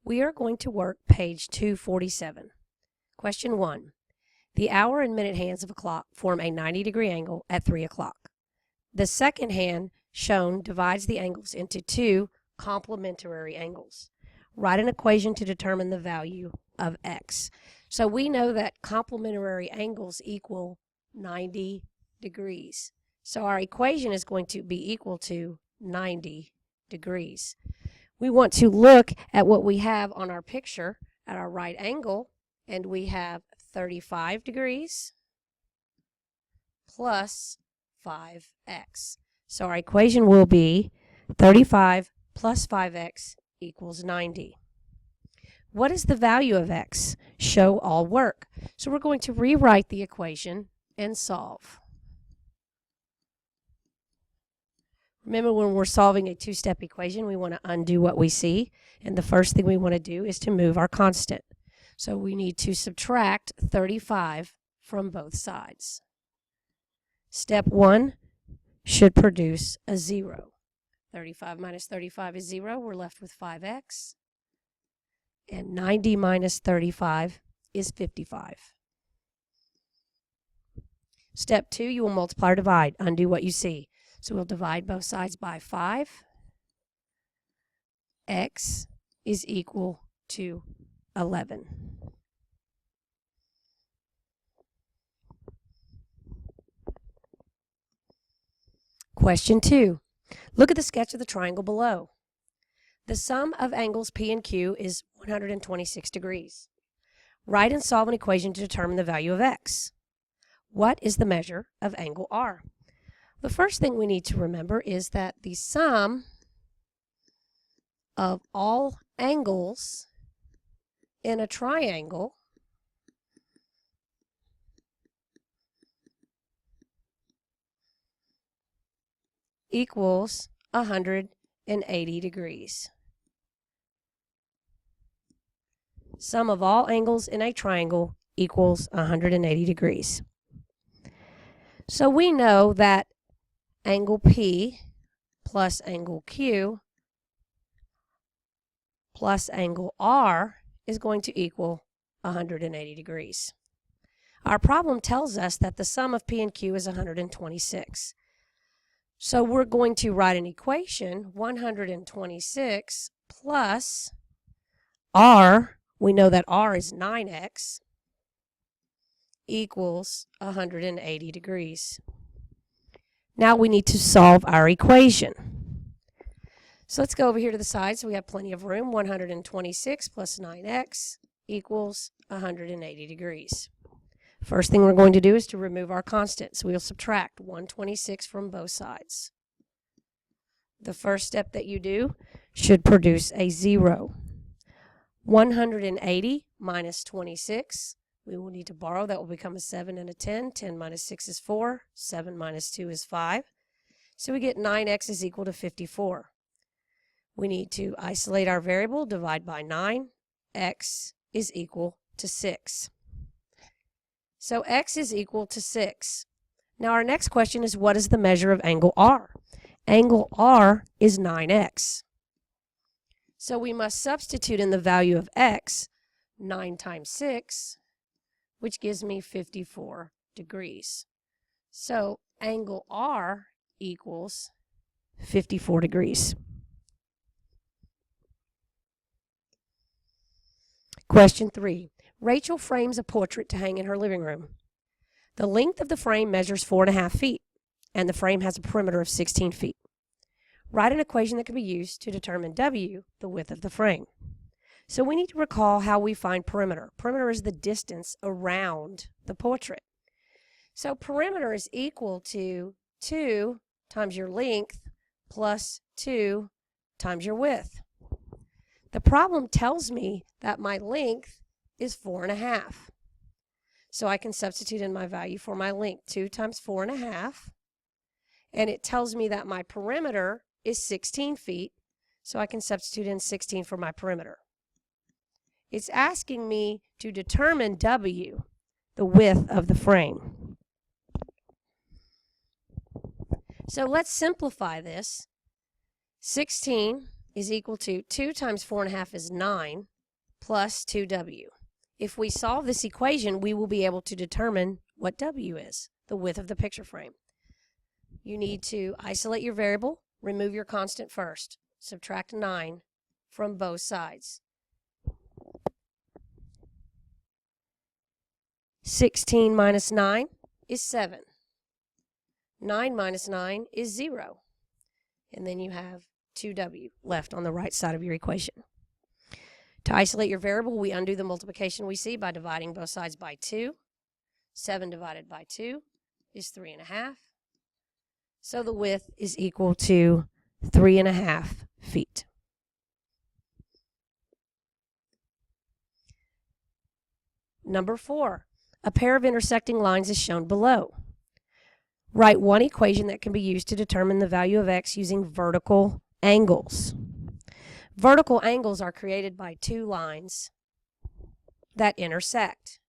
We are going to work page 247. Question 1. The hour and minute hands of a clock form a 90-degree angle at 3 o'clock. The second hand shown divides the angles into two complementary angles. Write an equation to determine the value of x. So we know that complementary angles equal 90 degrees. So our equation is going to be equal to 90 degrees. We want to look at what we have on our picture at our right angle, and we have 35 degrees plus 5x. So our equation will be 35 plus 5x equals 90. What is the value of x? Show all work. So we're going to rewrite the equation and solve. Remember, when we're solving a two-step equation, we want to undo what we see. And the first thing we want to do is to move our constant. So we need to subtract 35 from both sides. Step 1 should produce a 0. 35 minus 35 is 0. We're left with 5x. And 90 minus 35 is 55. Step 2, you will multiply or divide. Undo what you see. So we'll divide both sides by 5. X is equal to 11. Question 2. Look at the sketch of the triangle below. The sum of angles P and Q is 126 degrees. Write and solve an equation to determine the value of x. What is the measure of angle R? The first thing we need to remember is that the sum of all angles in a triangle equals 180 degrees. Sum of all angles in a triangle equals 180 degrees. So we know that angle P plus angle Q plus angle R is going to equal 180 degrees. Our problem tells us that the sum of P and Q is 126. So we're going to write an equation, 126 plus R, we know that R is 9x, equals 180 degrees. Now we need to solve our equation. So let's go over here to the side so we have plenty of room. 126 plus 9x equals 180 degrees. First thing we're going to do is to remove our constant. So we'll subtract 126 from both sides. The first step that you do should produce a 0. 180 minus 26. We will need to borrow. That will become a 7 and a 10. 10 minus 6 is 4. 7 minus 2 is 5. So we get 9x is equal to 54. We need to isolate our variable, divide by 9. X is equal to 6. So x is equal to 6. Now our next question is, what is the measure of angle R? Angle R is 9x. So we must substitute in the value of x 9 times 6, which gives me 54 degrees. So angle R equals 54 degrees. Question 3. Rachel frames a portrait to hang in her living room. The length of the frame measures 4.5 feet, and the frame has a perimeter of 16 feet. Write an equation that can be used to determine W, the width of the frame. So we need to recall how we find perimeter. Perimeter is the distance around the portrait. So perimeter is equal to 2 times your length plus 2 times your width. The problem tells me that my length is 4.5. So I can substitute in my value for my length, 2 times 4.5. And it tells me that my perimeter is 16 feet. So I can substitute in 16 for my perimeter. It's asking me to determine W, the width of the frame. So let's simplify this. 16 is equal to 2 times 4.5 is 9. plus 2w. If we solve this equation, we will be able to determine what w is, the width of the picture frame. You need to isolate your variable, remove your constant first, subtract 9 from both sides. 16 minus 9 is 7. 9 minus 9 is 0. And then you have 2w left on the right side of your equation. To isolate your variable, we undo the multiplication we see by dividing both sides by 2. 7 divided by 2 is 3.5. So the width is equal to 3.5 feet. Number 4, a pair of intersecting lines is shown below. Write one equation that can be used to determine the value of x using vertical angles. Vertical angles are created by two lines that intersect.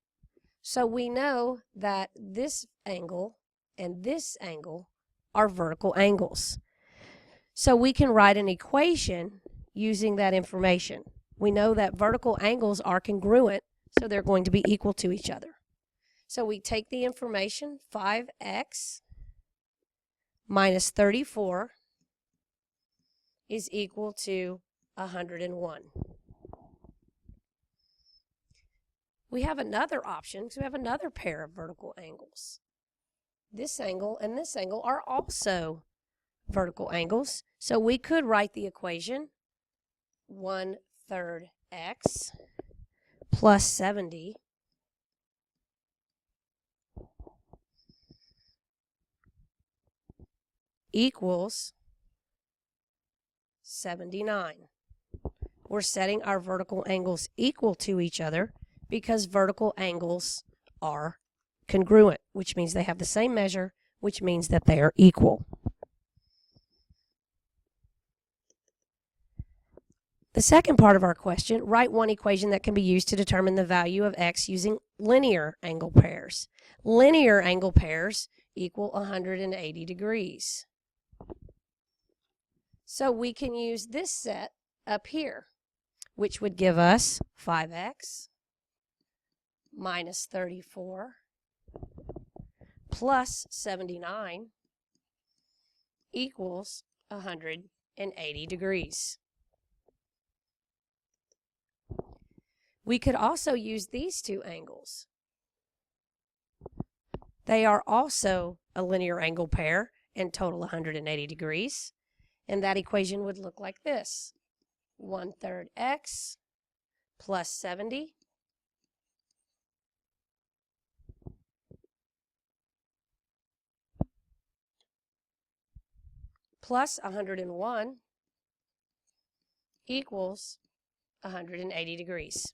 So we know that this angle and this angle are vertical angles. So we can write an equation using that information. We know that vertical angles are congruent, so they're going to be equal to each other. So we take the information, 5x minus 34 is equal to 101. We have another option because we have another pair of vertical angles. This angle and this angle are also vertical angles. So we could write the equation 1/3 x plus 70 equals 79. We're setting our vertical angles equal to each other because vertical angles are congruent, which means they have the same measure, which means that they are equal. The second part of our question, write one equation that can be used to determine the value of x using linear angle pairs. Linear angle pairs equal 180 degrees. So we can use this set up here, which would give us 5x minus 34 plus 79 equals 180 degrees. We could also use these two angles. They are also a linear angle pair and total 180 degrees. And that equation would look like this. 1/3 x plus 70 plus 101 equals 180 degrees.